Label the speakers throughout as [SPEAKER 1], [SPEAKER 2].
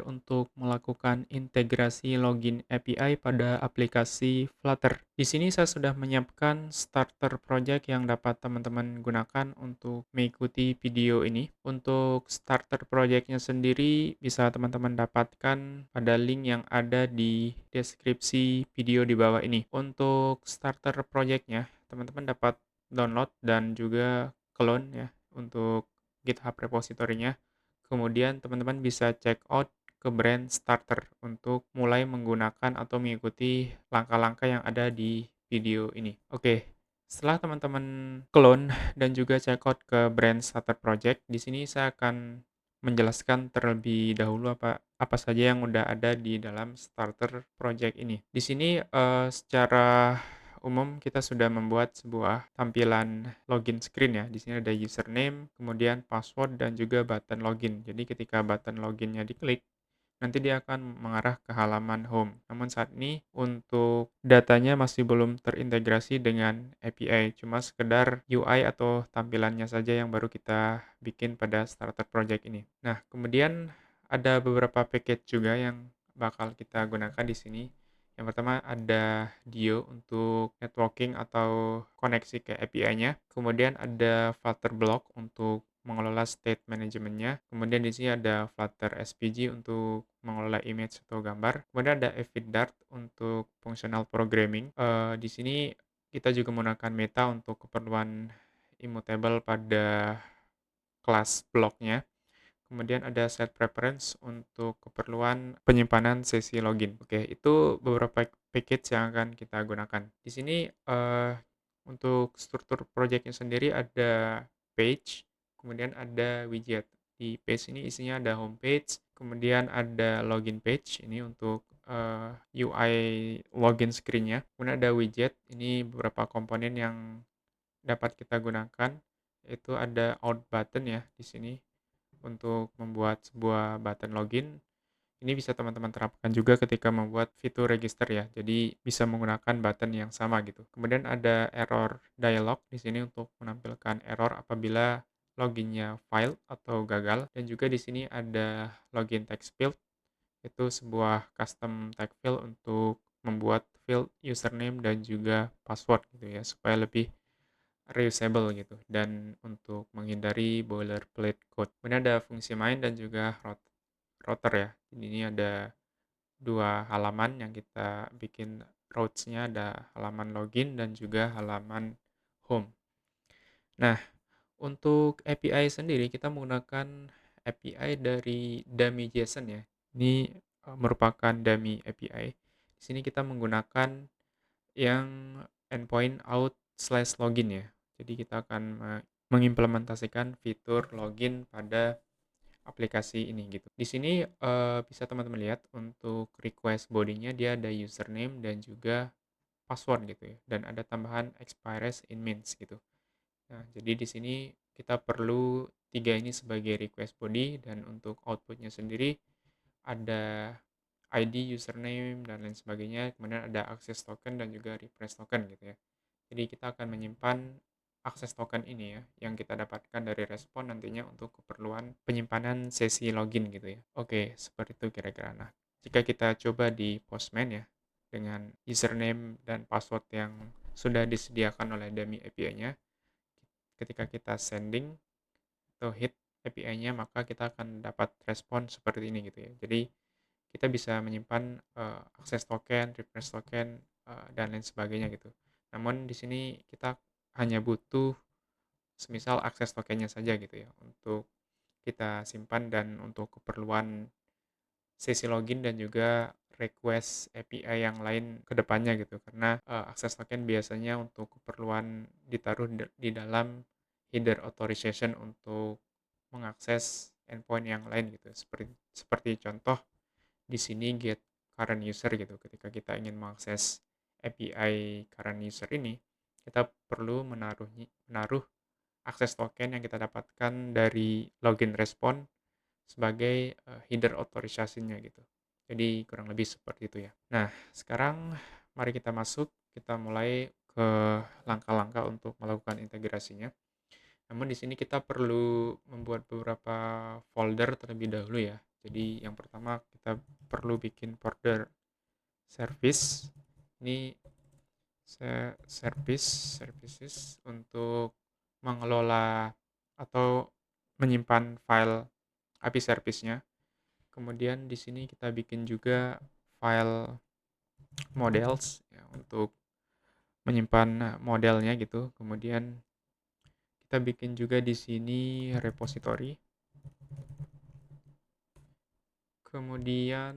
[SPEAKER 1] untuk melakukan integrasi login API pada aplikasi Flutter. Di sini saya sudah menyiapkan starter project yang dapat teman-teman gunakan untuk mengikuti video ini. Untuk starter projectnya sendiri bisa teman-teman dapatkan pada link yang ada di deskripsi video di bawah ini. Untuk starter projectnya, teman-teman dapat download dan juga clone ya untuk GitHub repository-nya. Kemudian teman-teman bisa check out ke brand starter untuk mulai menggunakan atau mengikuti langkah-langkah yang ada di video ini. Oke, setelah teman-teman clone dan juga check out ke brand starter project, di sini saya akan menjelaskan terlebih dahulu apa apa saja yang udah ada di dalam starter project ini. Di sini secara umum kita sudah membuat sebuah tampilan login screen ya. Di sini ada username, kemudian password dan juga button login. Jadi ketika button loginnya diklik, nanti dia akan mengarah ke halaman home. Namun saat ini untuk datanya masih belum terintegrasi dengan API, cuma sekedar UI atau tampilannya saja yang baru kita bikin pada starter project ini. Nah, kemudian ada beberapa package juga yang bakal kita gunakan di sini. Yang pertama ada Dio untuk networking atau koneksi ke API-nya. Kemudian ada Flutter Block untuk mengelola state manajemennya. Kemudian di sini ada Flutter SPG untuk mengelola image atau gambar. Kemudian ada Avid Dart untuk functional programming. Di sini kita juga menggunakan Meta untuk keperluan immutable pada kelas blocknya. Kemudian ada set preference untuk keperluan penyimpanan sesi login. Oke, itu beberapa package yang akan kita gunakan. Di sini untuk struktur projectnya sendiri ada page, kemudian ada widget. Di page ini isinya ada homepage, kemudian ada login page, ini untuk UI login screen-nya. Kemudian ada widget, ini beberapa komponen yang dapat kita gunakan, yaitu ada out button ya di sini untuk membuat sebuah button login. Ini bisa teman-teman terapkan juga ketika membuat fitur register ya. Jadi bisa menggunakan button yang sama gitu. Kemudian ada error dialog di sini untuk menampilkan error apabila loginnya failed atau gagal. Dan juga di sini ada login text field, itu sebuah custom tag field untuk membuat field username dan juga password gitu ya supaya lebih reusable gitu dan untuk menghindari boilerplate code. Kemudian ada fungsi main dan juga router ya. Jadi ini ada dua halaman yang kita bikin routes-nya, ada halaman login dan juga halaman home. Nah, untuk API sendiri kita menggunakan API dari dummy JSON ya. Ini merupakan dummy API. Di sini kita menggunakan yang endpoint out slash login ya. Jadi kita akan mengimplementasikan fitur login pada aplikasi ini gitu. Di sini bisa teman-teman lihat untuk request body-nya dia ada username dan juga password gitu ya. Dan ada tambahan expires in minutes gitu. Nah, jadi di sini kita perlu tiga ini sebagai request body dan untuk outputnya sendiri ada ID, username, dan lain sebagainya. Kemudian ada access token dan juga refresh token gitu ya. Jadi kita akan menyimpan akses token ini ya, yang kita dapatkan dari respon nantinya untuk keperluan penyimpanan sesi login gitu ya. Oke, seperti itu kira-kira. Nah, jika kita coba di Postman ya, dengan username dan password yang sudah disediakan oleh dummy API-nya, ketika kita sending atau hit API-nya, maka kita akan dapat respon seperti ini gitu ya. Jadi kita bisa menyimpan akses token, refresh token, dan lain sebagainya gitu. Namun di sini kita hanya butuh semisal akses tokennya saja gitu ya untuk kita simpan dan untuk keperluan sesi login dan juga request API yang lain ke depannya gitu karena akses token biasanya untuk keperluan ditaruh di dalam header authorization untuk mengakses endpoint yang lain gitu seperti seperti contoh di sini get current user gitu. Ketika kita ingin mengakses API current user ini, kita perlu menaruh akses token yang kita dapatkan dari login respon sebagai header authorization-nya gitu. Jadi kurang lebih seperti itu ya. Nah, sekarang mari kita masuk, kita mulai ke langkah-langkah untuk melakukan integrasinya. Namun di sini kita perlu membuat beberapa folder terlebih dahulu ya. Jadi yang pertama kita perlu bikin folder service. Ini services untuk mengelola atau menyimpan file API service-nya. Kemudian di sini kita bikin juga file models ya, untuk menyimpan modelnya gitu. Kemudian kita bikin juga di sini repository. Kemudian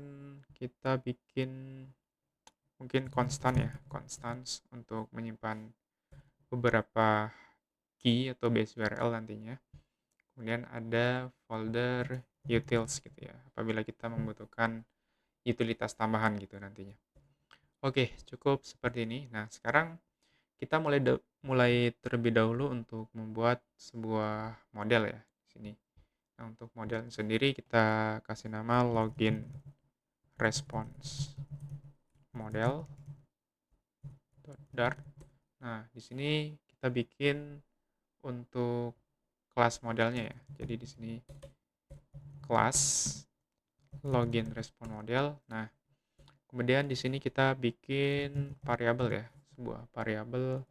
[SPEAKER 1] kita bikin mungkin constants untuk menyimpan beberapa key atau base URL nantinya. Kemudian ada folder utils gitu ya, apabila kita membutuhkan utilitas tambahan gitu nantinya. Oke, cukup seperti ini. Nah, sekarang kita mulai terlebih dahulu untuk membuat sebuah model ya di sini. Nah, untuk model sendiri kita kasih nama login response model dart. Nah, di sini kita bikin untuk kelas modelnya ya. Jadi di sini kelas login response model. Nah, kemudian di sini kita bikin variabel ya, sebuah variabel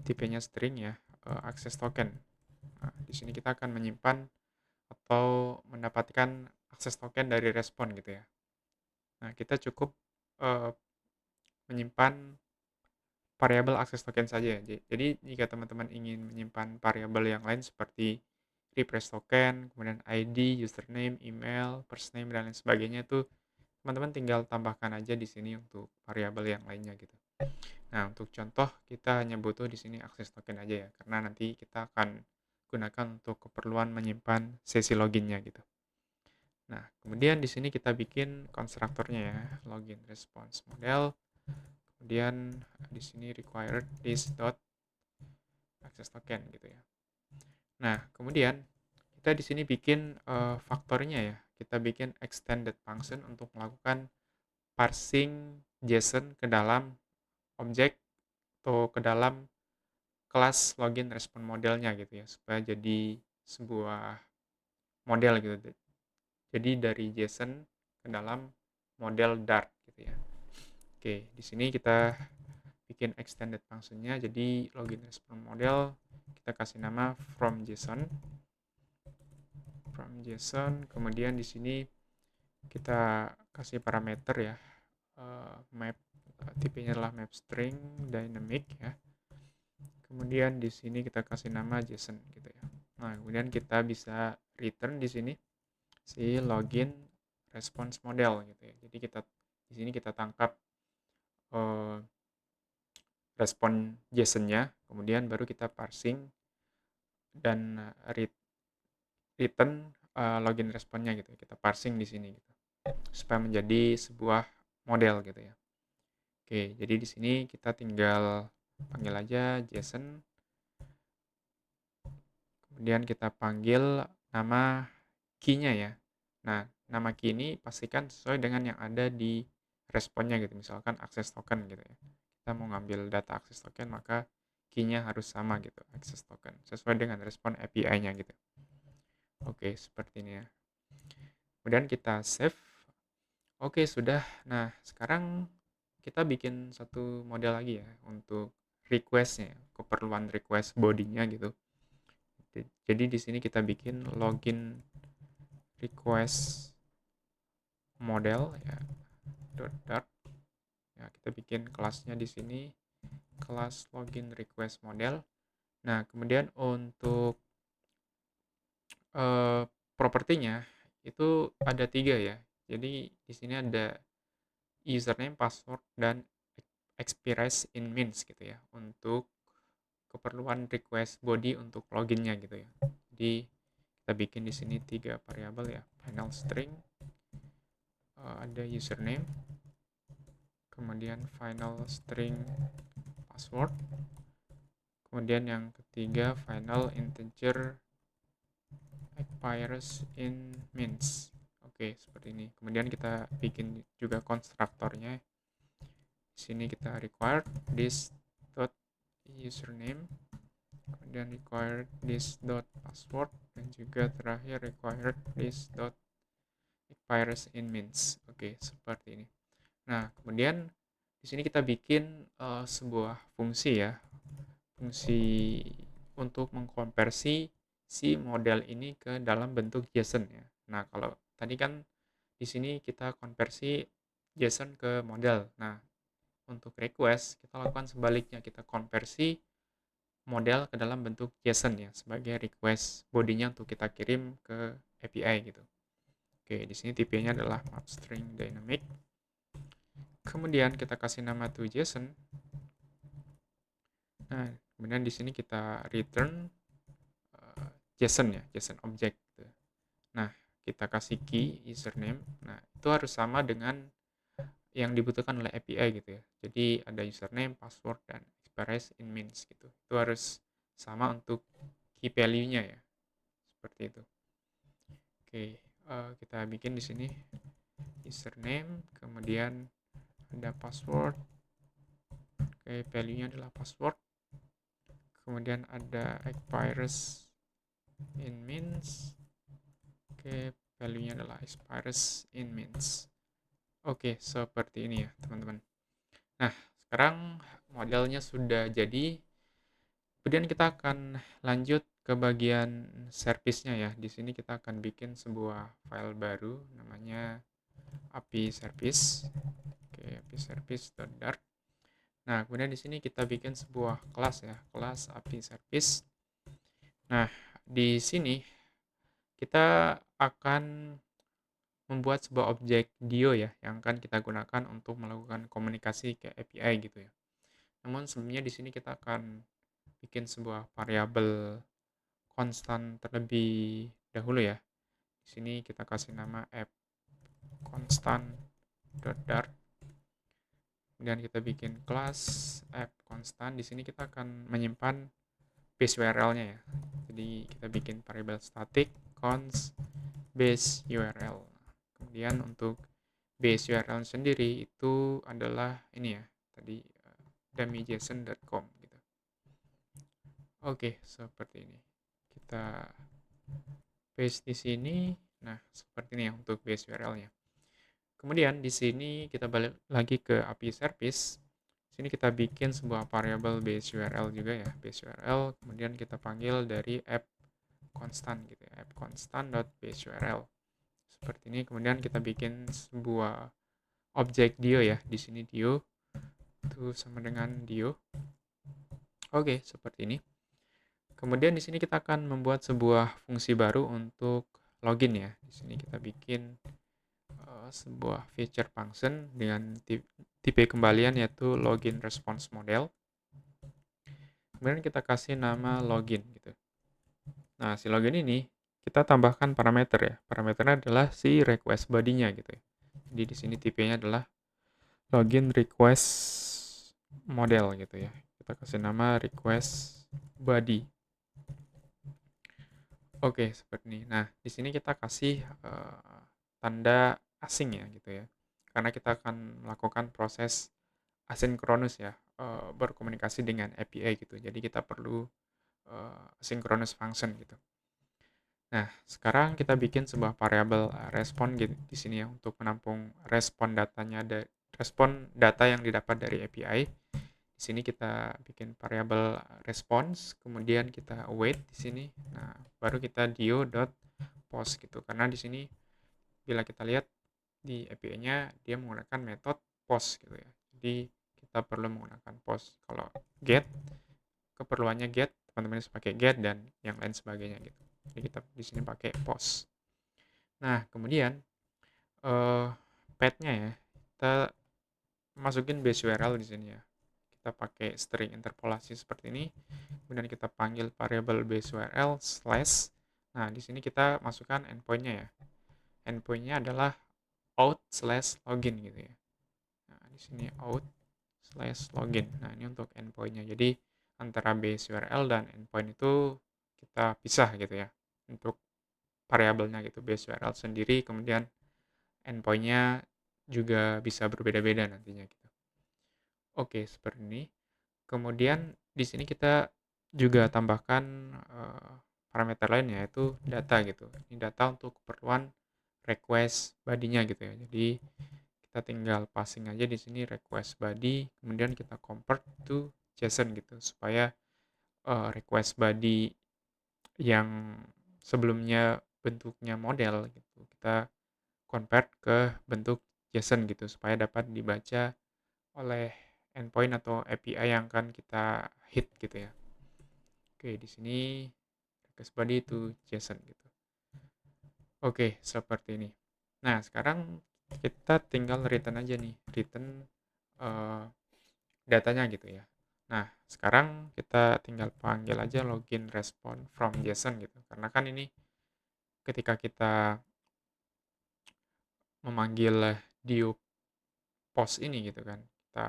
[SPEAKER 1] tipenya string ya, access token. Nah, di sini kita akan menyimpan atau mendapatkan akses token dari respon gitu ya. Nah, kita cukup menyimpan variabel akses token saja. Jadi jika teman-teman ingin menyimpan variabel yang lain seperti refresh token, kemudian ID, username, email, first name dan lain sebagainya itu teman-teman tinggal tambahkan aja di sini untuk variabel yang lainnya gitu. Nah, untuk contoh kita hanya butuh di sini akses token aja ya, karena nanti kita akan gunakan untuk keperluan menyimpan sesi loginnya gitu. Nah, kemudian di sini kita bikin konstruktornya ya, login response model. Kemudian di sini required this dot access token gitu ya. Nah, kemudian kita di sini bikin faktornya ya. Kita bikin extended function untuk melakukan parsing JSON ke dalam objek atau ke dalam kelas login respon modelnya gitu ya, supaya jadi sebuah model gitu. Jadi dari JSON ke dalam model Dart gitu ya. Oke, di sini kita bikin extended function-nya, jadi login respon model kita kasih nama from JSON, kemudian di sini kita kasih parameter ya, map, tipenya adalah map string dynamic ya. Kemudian di sini kita kasih nama JSON gitu ya. Nah, kemudian kita bisa return di sini si login response model gitu ya. Jadi kita di sini kita tangkap respon JSON-nya, kemudian baru kita parsing dan return login responnya gitu. Kita parsing di sini gitu, supaya menjadi sebuah model gitu ya. Oke, jadi di sini kita tinggal panggil aja JSON, kemudian kita panggil nama key-nya ya. Nah, nama key ini pastikan sesuai dengan yang ada di responnya gitu, misalkan access token gitu ya. Kita mau ngambil data access token, maka key-nya harus sama gitu, access token, sesuai dengan respon API-nya gitu. Oke, seperti ini ya. Kemudian kita save. Oke, sudah. Nah, sekarang kita bikin satu model lagi ya untuk request-nya, keperluan request body-nya gitu. Jadi di sini kita bikin login request model ya, dot ya, kita bikin kelasnya di sini, kelas login request model. Nah, kemudian untuk propertinya itu ada 3 ya. Jadi di sini ada username, password, dan expires in means gitu ya, untuk keperluan request body untuk loginnya gitu ya. Jadi kita bikin di sini 3 variabel ya, final string, ada username, kemudian final string password, kemudian yang ketiga final integer expires in means. Oke, seperti ini. Kemudian kita bikin juga konstruktornya. Di sini kita require this dot username, kemudian required this dot password, dan juga terakhir required this dot expires in means. Oke, seperti ini. Nah, kemudian di sini kita bikin sebuah fungsi ya, fungsi untuk mengkonversi si model ini ke dalam bentuk JSON ya. Nah, kalau tadi kan di sini kita konversi JSON ke model. Nah, untuk request kita lakukan sebaliknya, kita konversi model ke dalam bentuk JSON ya sebagai request bodinya untuk kita kirim ke API gitu. Oke, di sini tipenya adalah map string dynamic. Kemudian kita kasih nama to JSON. Nah, kemudian di sini kita return JSON ya, JSON object gitu. Nah, kita kasih key username. Nah, itu harus sama dengan yang dibutuhkan oleh API gitu ya. Jadi ada username, password, dan expires in means gitu. Itu harus sama untuk key value-nya ya. Seperti itu. Oke, kita bikin di sini username, kemudian ada password. Oke, value-nya adalah password. Kemudian ada expires in means. Oke, value-nya adalah expires in means. Oke, seperti ini ya, teman-teman. Nah, sekarang modelnya sudah jadi. Kemudian kita akan lanjut ke bagian service-nya ya. Di sini kita akan bikin sebuah file baru namanya API service. Oke, API service.dart. Nah, kemudian di sini kita bikin sebuah kelas ya, kelas API service. Nah, di sini kita akan membuat sebuah objek Dio ya, yang akan kita gunakan untuk melakukan komunikasi ke API gitu ya. Namun sebelumnya di sini kita akan bikin sebuah variabel konstan terlebih dahulu ya. Di sini kita kasih nama app constant.dart. Kemudian kita bikin kelas app constant. Di sini kita akan menyimpan base URL-nya ya. Jadi kita bikin variabel static const base URL. Kemudian untuk base URL sendiri itu adalah ini ya, tadi dummyjson.com gitu. Oke, seperti ini. Kita paste di sini. Nah, seperti ini ya untuk base URL-nya. Kemudian di sini kita balik lagi ke API service. Sini kita bikin sebuah variabel base URL juga ya, base URL. Kemudian kita panggil dari app constant gitu ya, app constant.base URL. Seperti ini. Kemudian kita bikin sebuah objek Dio ya. Di sini Dio itu sama dengan Dio. Oke, seperti ini. Kemudian di sini kita akan membuat sebuah fungsi baru untuk login ya. Di sini kita bikin sebuah feature function dengan tipe kembalian yaitu login response model. Kemudian kita kasih nama login gitu. Nah, si login ini kita tambahkan parameter ya. Parameternya adalah si request body-nya gitu ya. Jadi di sini tipenya adalah login request model gitu ya. Kita kasih nama request body. Oke, seperti ini. Nah, di sini kita kasih tanda asing ya gitu ya. Karena kita akan melakukan proses asinkronus ya, berkomunikasi dengan API gitu. Jadi kita perlu asynchronous function gitu. Nah, sekarang kita bikin sebuah variabel respon gitu di sini ya untuk menampung respon data yang didapat dari API. Di sini kita bikin variabel response, kemudian kita await di sini. Nah, baru kita dio.post gitu. Karena di sini bila kita lihat di API-nya dia menggunakan metode post gitu ya. Jadi kita perlu menggunakan post. Kalau get, keperluannya get, teman-teman bisa pakai get dan yang lain sebagainya gitu. Jadi kita di sini pakai post. Nah, kemudian path-nya ya, kita masukin base URL di sini ya. Kita pakai string interpolasi seperti ini. Kemudian kita panggil variable base URL slash. Nah, di sini kita masukkan endpoint-nya ya. Endpoint-nya adalah out/login gitu ya. Nah, di sini out/login. Nah, ini untuk endpoint-nya. Jadi antara base URL dan endpoint itu kita pisah gitu ya. Untuk variabelnya gitu, base URL sendiri, kemudian endpoint-nya juga bisa berbeda-beda nantinya gitu. Oke, seperti ini. Kemudian di sini kita juga tambahkan parameter lain yaitu data gitu. Ini data untuk keperluan request body-nya gitu ya. Jadi kita tinggal passing aja di sini request body, kemudian kita convert to JSON gitu supaya request body yang sebelumnya bentuknya model gitu, kita convert ke bentuk JSON gitu supaya dapat dibaca oleh endpoint atau API yang akan kita hit gitu ya. Oke, di sini request body itu JSON gitu. Oke, seperti ini. Nah, sekarang kita tinggal return aja nih, return eh, datanya gitu ya. Nah, sekarang kita tinggal panggil aja login response from JSON gitu. Karena kan ini ketika kita memanggil diu post ini gitu kan, kita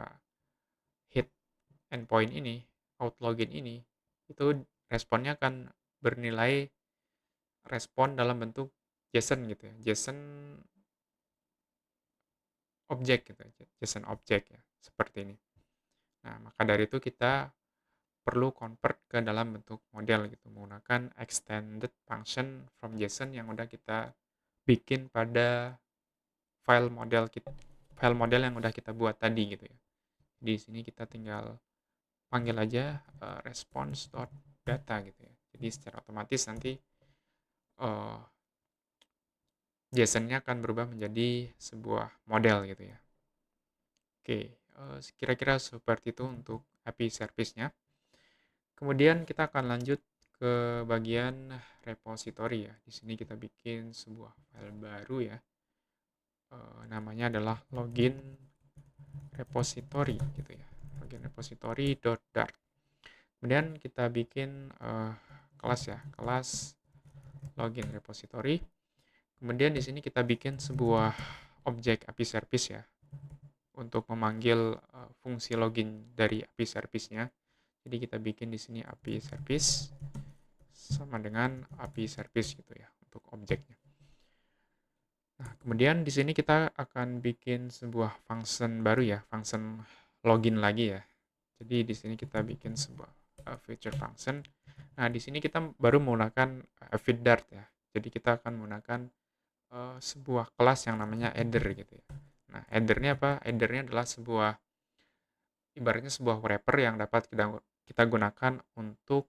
[SPEAKER 1] hit endpoint ini, out login ini, itu responnya akan bernilai respon dalam bentuk JSON gitu ya. JSON objek gitu, JSON objek ya, seperti ini. Nah, maka dari itu kita perlu convert ke dalam bentuk model gitu menggunakan extended function from JSON yang udah kita bikin pada file model yang udah kita buat tadi gitu ya. Di sini kita tinggal panggil aja response.data gitu ya. Jadi secara otomatis nanti uh, JSON-nya akan berubah menjadi sebuah model gitu ya. Oke, kira-kira seperti itu untuk API service-nya. Kemudian kita akan lanjut ke bagian repository ya. Di sini kita bikin sebuah file baru ya. Namanya adalah login repository gitu ya. Login repository.dart. Kemudian kita bikin kelas ya, kelas login repository. Kemudian di sini kita bikin sebuah objek API service ya untuk memanggil fungsi login dari API service-nya. Jadi kita bikin di sini API service sama dengan API service gitu ya untuk objeknya. Nah, kemudian di sini kita akan bikin sebuah function baru ya, function login lagi ya. Jadi di sini kita bikin sebuah feature function. Nah, di sini kita baru menggunakan feed-dart ya. Jadi kita akan menggunakan sebuah kelas yang namanya header gitu ya. Nah, header-nya apa? Header-nya adalah ibaratnya sebuah wrapper yang dapat kita gunakan untuk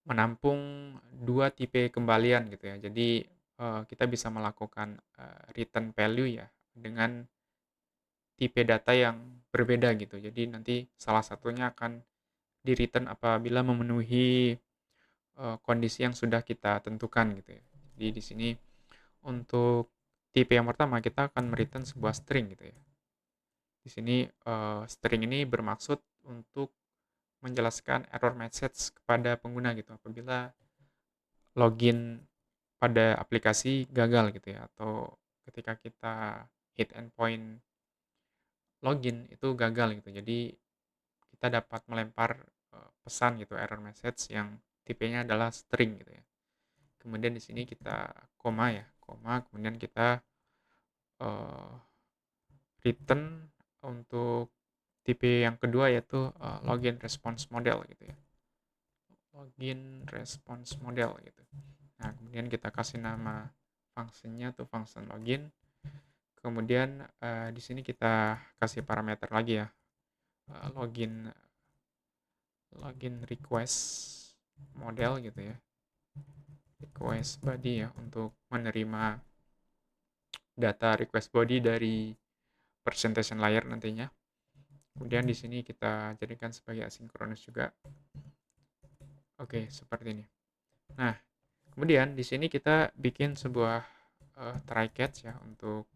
[SPEAKER 1] menampung dua tipe kembalian gitu ya. Jadi kita bisa melakukan return value ya dengan tipe data yang berbeda gitu. Jadi nanti salah satunya akan di-return apabila memenuhi kondisi yang sudah kita tentukan gitu ya. Jadi di sini untuk tipe yang pertama kita akan mereturn sebuah string gitu ya. Di sini string ini bermaksud untuk menjelaskan error message kepada pengguna gitu apabila login pada aplikasi gagal gitu ya atau ketika kita hit endpoint login itu gagal gitu. Jadi kita dapat melempar pesan gitu error message yang tipenya adalah string gitu ya. Kemudian di sini kita koma ya, koma kemudian kita uh, return untuk tipe yang kedua yaitu login response model gitu ya. Login response model gitu. Nah, kemudian kita kasih nama fungsinya tuh function login. Kemudian di sini kita kasih parameter lagi ya. Login request model gitu ya. Request body ya untuk menerima data request body dari presentation layer nantinya. Kemudian di sini kita jadikan sebagai asinkronus juga. Oke, seperti ini. Nah, kemudian di sini kita bikin sebuah try catch ya untuk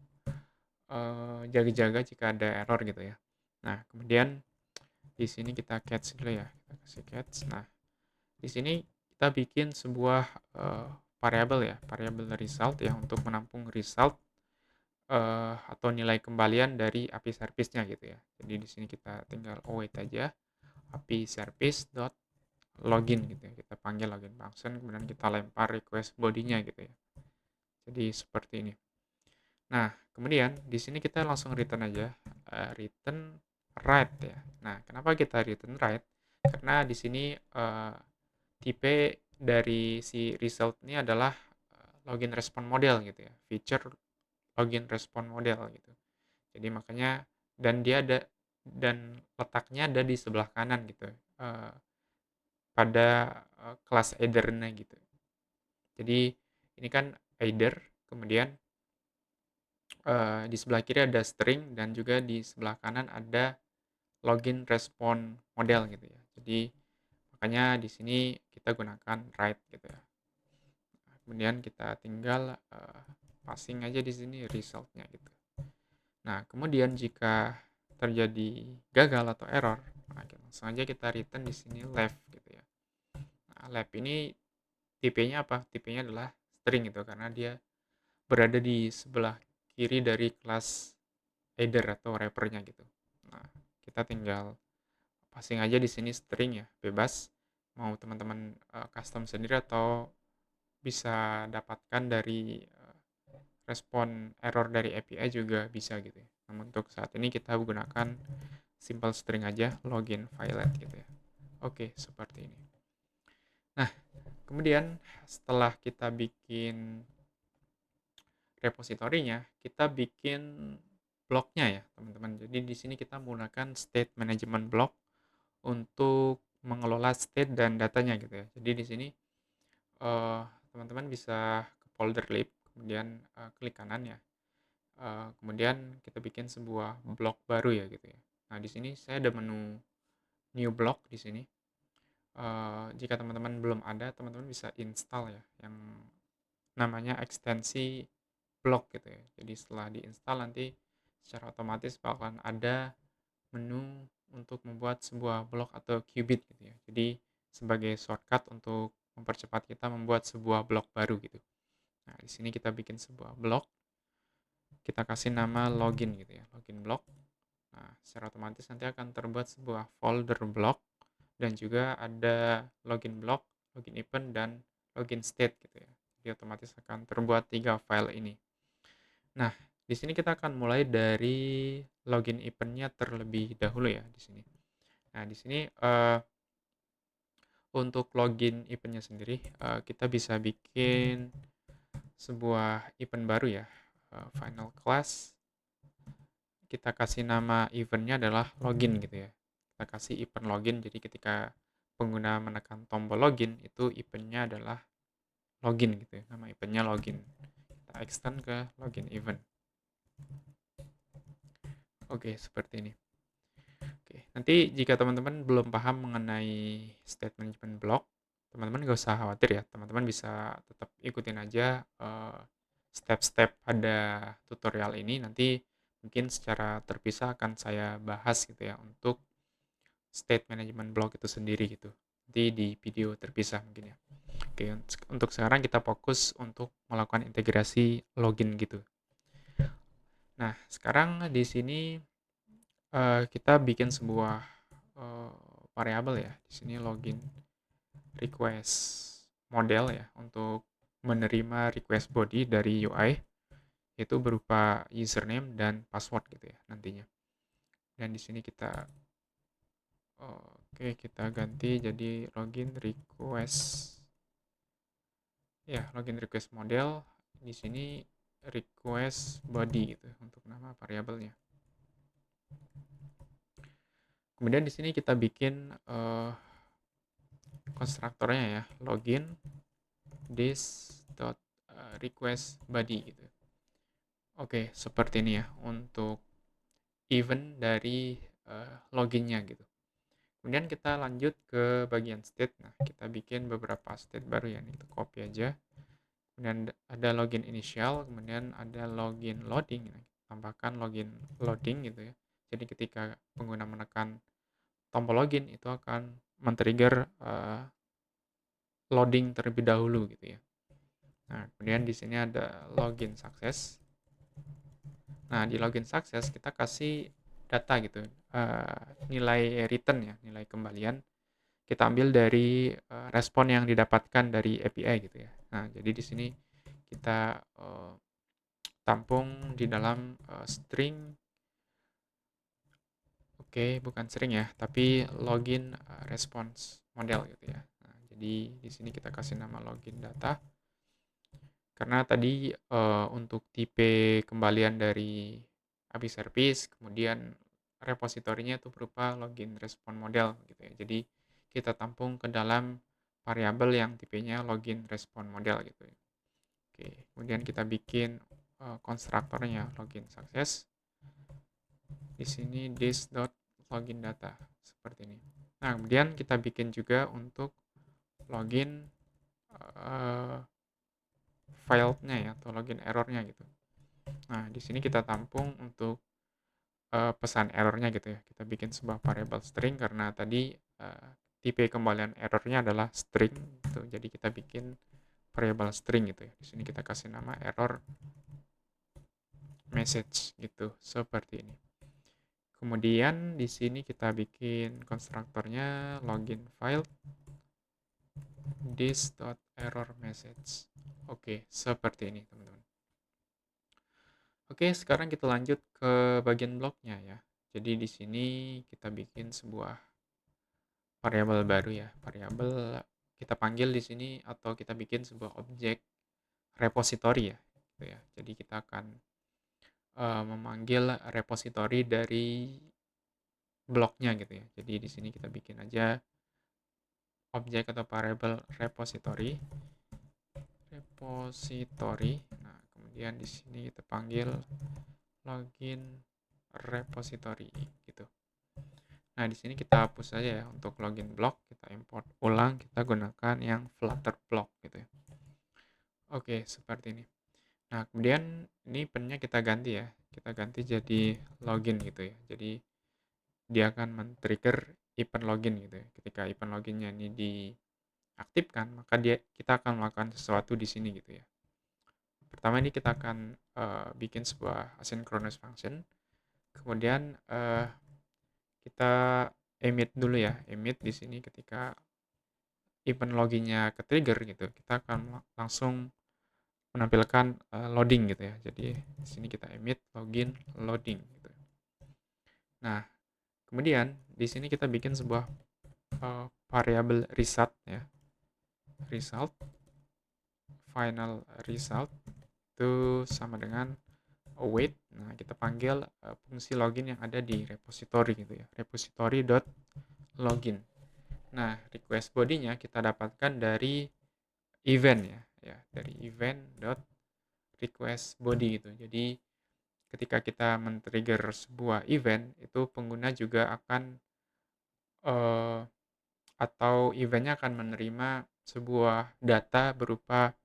[SPEAKER 1] jaga-jaga jika ada error gitu ya. Nah, kemudian di sini kita catch dulu ya. Kita kasih catch. Nah, di sini kita bikin sebuah variabel ya, variabel result ya untuk menampung result atau nilai kembalian dari API service-nya gitu ya. Jadi di sini kita tinggal await aja API service dot login gitu ya. Kita panggil login function kemudian kita lempar request body-nya gitu ya. Jadi seperti ini. Nah, kemudian di sini kita langsung return aja return right ya. Nah, kenapa kita return right? Karena di sini tipe dari si result ini adalah login respon model gitu ya, feature login respon model gitu. Jadi makanya dan letaknya ada di sebelah kanan gitu, pada kelas header-nya gitu. Jadi ini kan header, kemudian di sebelah kiri ada string dan juga di sebelah kanan ada login respon model gitu ya. Jadi makanya di sini kita gunakan write gitu ya. Kemudian kita tinggal passing aja di sini resultnya gitu. Nah, kemudian jika terjadi gagal atau error, nah, langsung aja kita return di sini left gitu ya. Nah, left ini tipenya apa? Tipenya adalah string gitu karena dia berada di sebelah kiri dari kelas header atau wrapper-nya gitu. Nah, kita tinggal passing aja di sini string ya, bebas. Mau teman-teman custom sendiri atau bisa dapatkan dari respon error dari API juga bisa gitu ya. Namun untuk saat ini kita gunakan simple string aja login violet gitu ya. Oke, seperti ini. Nah, kemudian setelah kita bikin repositorinya, kita bikin bloknya ya, teman-teman. Jadi di sini kita menggunakan state management block untuk mengelola state dan datanya gitu ya. Jadi di sini teman-teman bisa ke folder lib, kemudian klik kanan ya. Kemudian kita bikin sebuah blok baru ya gitu ya. Nah, di sini saya ada menu new block di sini. Jika teman-teman belum ada, teman-teman bisa install ya yang namanya ekstensi blok gitu ya. Jadi setelah diinstal nanti secara otomatis bakalan ada menu untuk membuat sebuah blok atau qubit gitu ya. Jadi sebagai shortcut untuk mempercepat kita membuat sebuah blok baru gitu. Nah, di sini kita bikin sebuah blok, kita kasih nama login gitu ya, login blok. Nah, secara otomatis nanti akan terbuat sebuah folder blok dan juga ada login block, login event, dan login state gitu ya. Jadi otomatis akan terbuat 3 file ini. Nah, di sini kita akan mulai dari login event-nya terlebih dahulu ya di sini. Nah, di sini untuk login event-nya sendiri kita bisa bikin sebuah event baru ya, final class. Kita kasih nama event-nya adalah login gitu ya. Kita kasih event login, jadi ketika pengguna menekan tombol login, itu event-nya adalah login gitu ya. Nama event-nya login. Kita extend ke login event. Oke, seperti ini. Oke, nanti jika teman-teman belum paham mengenai state management block, teman-teman gak usah khawatir ya. Teman-teman bisa tetap ikutin aja step-step pada tutorial ini. Nanti mungkin secara terpisah akan saya bahas gitu ya untuk state management block itu sendiri gitu. Nanti di video terpisah mungkin ya. Oke, untuk sekarang kita fokus untuk melakukan integrasi login gitu. Nah, sekarang di sini kita bikin sebuah uh, variabel ya. Di sini login request model ya untuk menerima request body dari UI itu berupa username dan password gitu ya nantinya. Dan di sini kita kita ganti jadi login request ya, login request model. Di sini request body gitu untuk nama variabelnya. Kemudian di sini kita bikin konstruktornya ya, login this dot request body gitu. Oke, seperti ini ya untuk event dari loginnya gitu. Kemudian kita lanjut ke bagian state. Nah, kita bikin beberapa state baru ya. Nih, kita copy aja. Kemudian ada login initial, kemudian ada login loading. Nah, tambahkan login loading gitu ya. Jadi ketika pengguna menekan tombol login itu akan men-trigger loading terlebih dahulu gitu ya. Nah, kemudian di sini ada login success. Nah, di login success kita kasih data gitu, nilai return ya, nilai kembalian kita ambil dari respon yang didapatkan dari API gitu ya. Nah, jadi di sini kita tampung di dalam string, bukan string ya, tapi login response model gitu ya. Nah, jadi di sini kita kasih nama login data. Karena tadi untuk tipe kembalian dari API service, kemudian repositorinya itu berupa login respon model gitu ya. Jadi kita tampung ke dalam variabel yang tipenya login respon model gitu ya. Oke, kemudian kita bikin konstruktornya login success. Di sini this.login data seperti ini. Nah, kemudian kita bikin juga untuk login uh, filenya ya atau login errornya gitu. Nah, di sini kita tampung untuk pesan errornya gitu ya. Kita bikin sebuah variable string karena tadi tipe kembalian errornya adalah string gitu. Jadi kita bikin variable string gitu ya. Di sini kita kasih nama error message gitu, seperti ini. Kemudian di sini kita bikin konstruktornya login file this.error message. Oke, seperti ini teman-teman. Oke, sekarang kita lanjut ke bagian bloknya ya. Jadi di sini kita bikin sebuah variabel baru ya. Variabel kita panggil di sini atau kita bikin sebuah objek repository ya. Gitu ya. Jadi kita akan memanggil repository dari bloknya gitu ya. Jadi di sini kita bikin aja objek atau variabel repository. Nah, kemudian di sini kita panggil login repository gitu. Nah, di sini kita hapus saja ya untuk login block, kita import ulang, kita gunakan yang Flutter block gitu ya. Oke, seperti ini. Nah, kemudian ini pennya kita ganti ya. Kita ganti jadi login gitu ya. Jadi dia akan men-trigger event login gitu ya. Ketika event loginnya ini diaktifkan, maka kita akan melakukan sesuatu di sini gitu ya. Pertama ini kita akan bikin sebuah asynchronous function. Kemudian kita emit dulu ya. Emit di sini ketika event loginnya ke trigger gitu, kita akan langsung menampilkan loading gitu ya. Jadi di sini kita emit login loading gitu. Nah, kemudian di sini kita bikin sebuah variable result ya. Result final result itu sama dengan await. Nah, kita panggil fungsi login yang ada di repository gitu ya. repository.login. Nah, request body-nya kita dapatkan dari event ya, dari event.request body gitu. Jadi ketika kita men-trigger sebuah event, itu pengguna juga akan atau eventnya akan menerima sebuah data berupa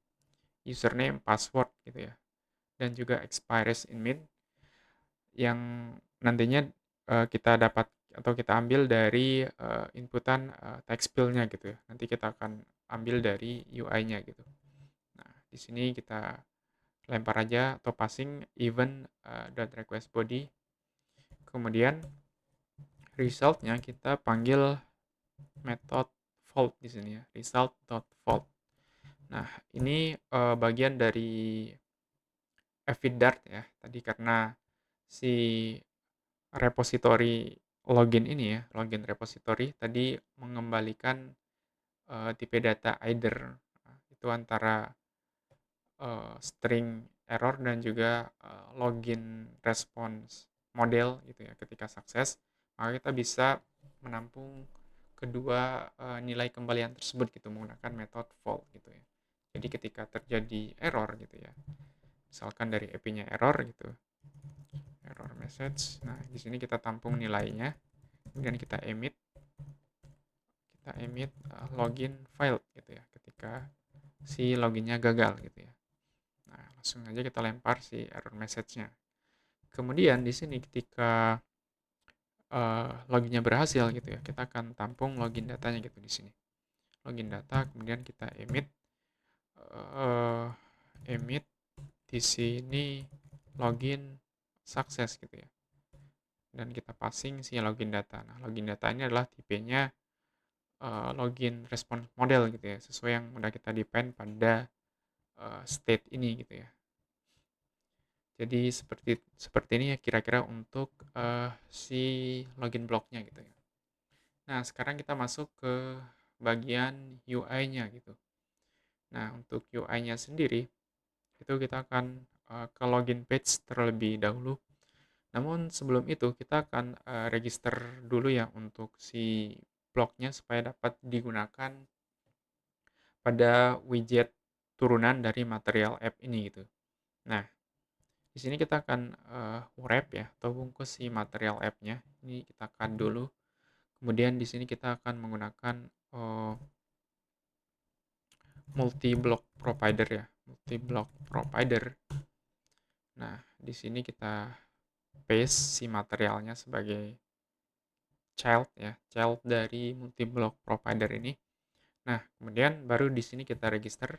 [SPEAKER 1] username, password gitu ya, dan juga expires in min yang nantinya kita dapat atau kita ambil dari inputan text field-nya gitu ya. Nanti kita akan ambil dari UI-nya gitu. Nah, di sini kita lempar aja atau passing event .request body. Kemudian result-nya kita panggil method fault di sini ya, result.fault. Nah, ini bagian dari evidart ya. Tadi karena si repository login ini ya, login repository tadi mengembalikan tipe data either itu antara string error dan juga login response model gitu ya. Ketika sukses, maka kita bisa menampung kedua nilai kembalian tersebut gitu menggunakan method fault gitu ya. Jadi ketika terjadi error gitu ya, misalkan dari API-nya error gitu, error message. Nah, di sini kita tampung nilainya, kemudian kita emit login file gitu ya, ketika si loginnya gagal gitu ya. Nah, langsung aja kita lempar si error message-nya. Kemudian di sini ketika loginnya berhasil gitu ya, kita akan tampung login datanya gitu di sini. Login data, kemudian kita uh, emit di sini login sukses gitu ya. Dan kita passing si login data. Nah, login data ini adalah tipenya login response model gitu ya, sesuai yang udah kita define pada state ini gitu ya. Jadi seperti seperti ini ya kira-kira untuk si login blocknya gitu ya. Nah, sekarang kita masuk ke bagian UI-nya gitu. Nah, untuk UI-nya sendiri, itu kita akan ke login page terlebih dahulu. Namun sebelum itu kita akan register dulu ya untuk si blognya supaya dapat digunakan pada widget turunan dari material app ini gitu. Nah, di sini kita akan wrap ya atau bungkus si material app-nya. Ini kita cut dulu. Kemudian di sini kita akan menggunakan multi-block provider ya, multi-block provider. Nah, di sini kita paste si materialnya sebagai child ya, child dari multi-block provider ini. Nah, kemudian baru di sini kita register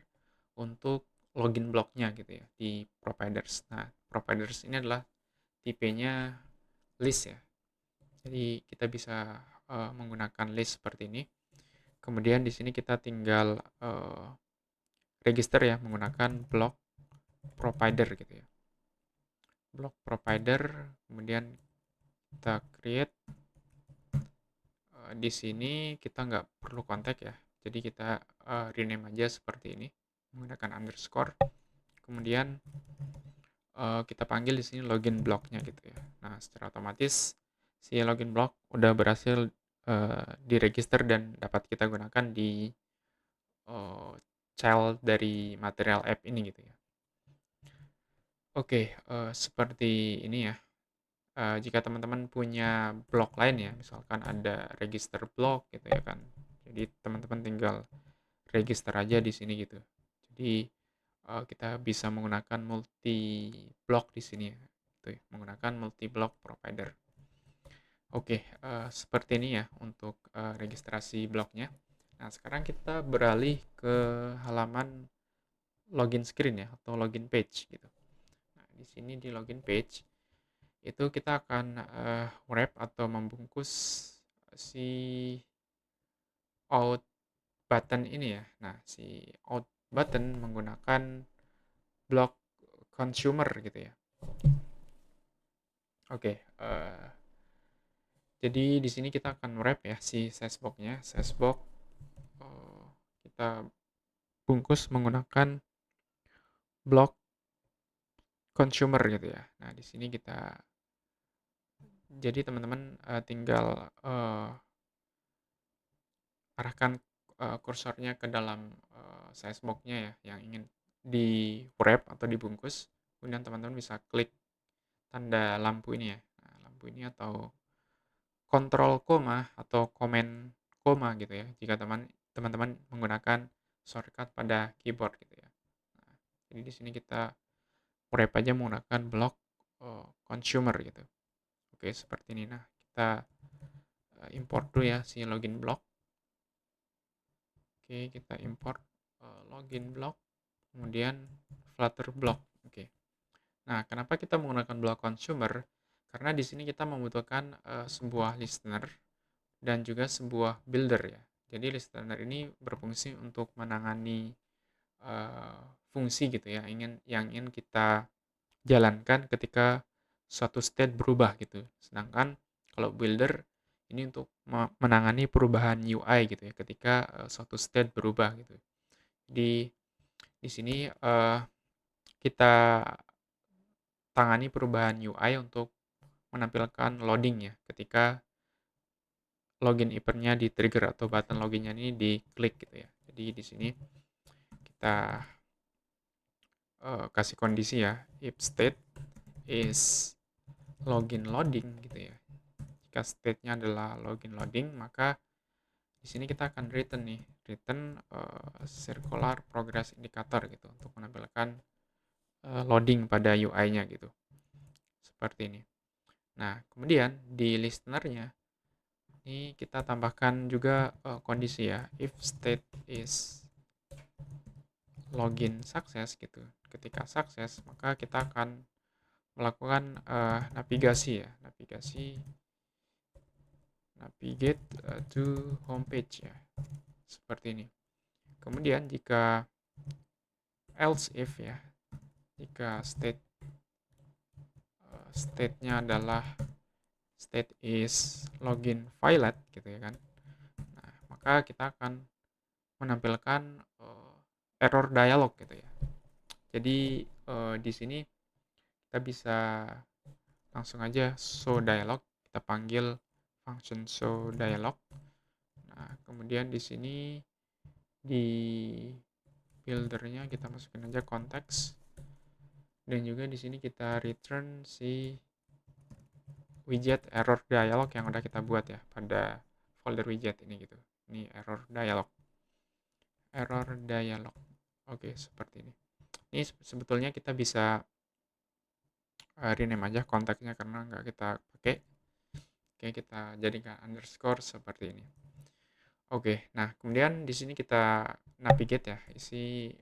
[SPEAKER 1] untuk login blocknya gitu ya di providers. Nah, providers ini adalah tipenya list ya. Jadi kita bisa menggunakan list seperti ini. Kemudian di sini kita tinggal register ya menggunakan block provider gitu ya. Block provider, kemudian kita create. Di sini kita nggak perlu kontak ya. Jadi kita rename aja seperti ini menggunakan underscore. Kemudian kita panggil di sini login blocknya gitu ya. Nah, secara otomatis si login block udah berhasil diregister dan dapat kita gunakan di uh, child dari material app ini gitu ya. Oke, seperti ini ya. Jika teman-teman punya blog lain ya, misalkan ada register blog gitu ya kan. Jadi teman-teman tinggal register aja di sini gitu. Jadi kita bisa menggunakan multi block di sini ya, gitu ya, menggunakan multi block provider. Oke, seperti ini ya untuk registrasi blognya. Nah, sekarang kita beralih ke halaman login screen ya atau login page gitu. Nah, di sini di login page itu kita akan wrap atau membungkus si out button ini ya. Nah, si out button menggunakan block consumer gitu ya. Oke, jadi di sini kita akan wrap ya si sizebox-nya. Sizebox kita bungkus menggunakan block consumer gitu ya. Nah, di sini kita jadi teman-teman tinggal arahkan kursornya ke dalam sizebox-nya ya yang ingin di wrap atau dibungkus. Kemudian teman-teman bisa klik tanda lampu ini ya. Nah, lampu ini atau kontrol koma atau komen koma gitu ya jika teman-teman menggunakan shortcut pada keyboard gitu ya. Nah, jadi di sini kita wrap aja menggunakan block consumer gitu. Oke, seperti ini. Nah, kita import dulu ya si login block. Oke, kita import login block, kemudian Flutter block. Oke. Nah, kenapa kita menggunakan block consumer? Karena di sini kita membutuhkan sebuah listener dan juga sebuah builder ya. Jadi listener ini berfungsi untuk menangani fungsi gitu ya, yang ingin kita jalankan ketika suatu state berubah gitu. Sedangkan kalau builder ini untuk menangani perubahan UI gitu ya, ketika suatu state berubah gitu. Di sini kita tangani perubahan UI untuk menampilkan loading ya, ketika login event-nya di trigger atau button loginnya ini diklik gitu ya. Jadi di sini kita kasih kondisi ya, if state is login loading gitu ya. Jika state-nya adalah login loading, maka di sini kita akan return nih, return circular progress indicator gitu untuk menampilkan loading pada UI-nya gitu. Seperti ini. Nah, kemudian di listener-nya ini kita tambahkan juga kondisi ya, if state is login sukses gitu. Ketika sukses, maka kita akan melakukan navigasi ya, navigate to homepage ya, seperti ini. Kemudian jika else if ya, jika state-nya adalah state is login failed gitu ya kan. Nah, maka kita akan menampilkan error dialog gitu ya. Jadi Di sini kita bisa langsung aja show dialog, kita panggil function show dialog. Nah, kemudian di sini di buildernya kita masukin aja konteks, dan juga di sini kita return si widget error dialog yang udah kita buat ya pada folder widget ini gitu. Ini error dialog. Oke, seperti ini. Ini sebetulnya kita bisa rename aja konteksnya karena nggak kita pakai. Oke, kita jadikan underscore seperti ini. Oke, nah kemudian di sini kita navigate ya, isi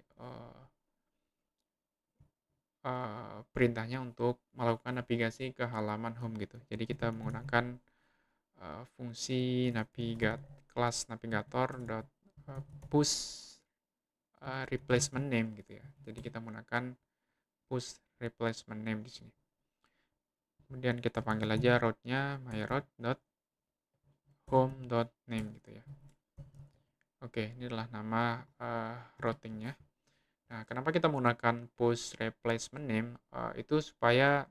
[SPEAKER 1] perintahnya untuk melakukan navigasi ke halaman home gitu. Jadi kita menggunakan fungsi kelas navigator dot push replacement name gitu ya. Jadi kita menggunakan push replacement name di sini. Kemudian kita panggil aja route-nya myroute.home.name gitu ya. Oke, ini adalah nama routingnya. Nah, kenapa kita menggunakan push replacement name? Itu supaya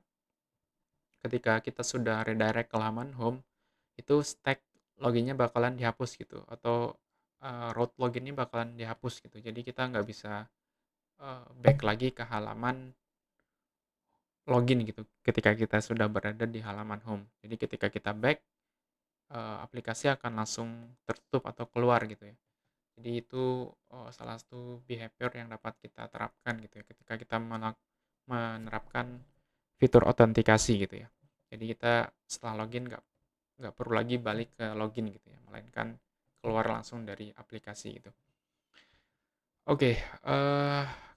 [SPEAKER 1] ketika kita sudah redirect ke halaman home, itu stack loginnya bakalan dihapus gitu, atau route loginnya bakalan dihapus gitu. Jadi kita nggak bisa back lagi ke halaman login gitu ketika kita sudah berada di halaman home. Jadi ketika kita back, aplikasi akan langsung tertutup atau keluar gitu ya. Jadi itu salah satu behavior yang dapat kita terapkan gitu ya ketika kita menerapkan fitur autentikasi gitu ya. Jadi kita setelah login nggak perlu lagi balik ke login gitu ya, melainkan keluar langsung dari aplikasi gitu. Oke,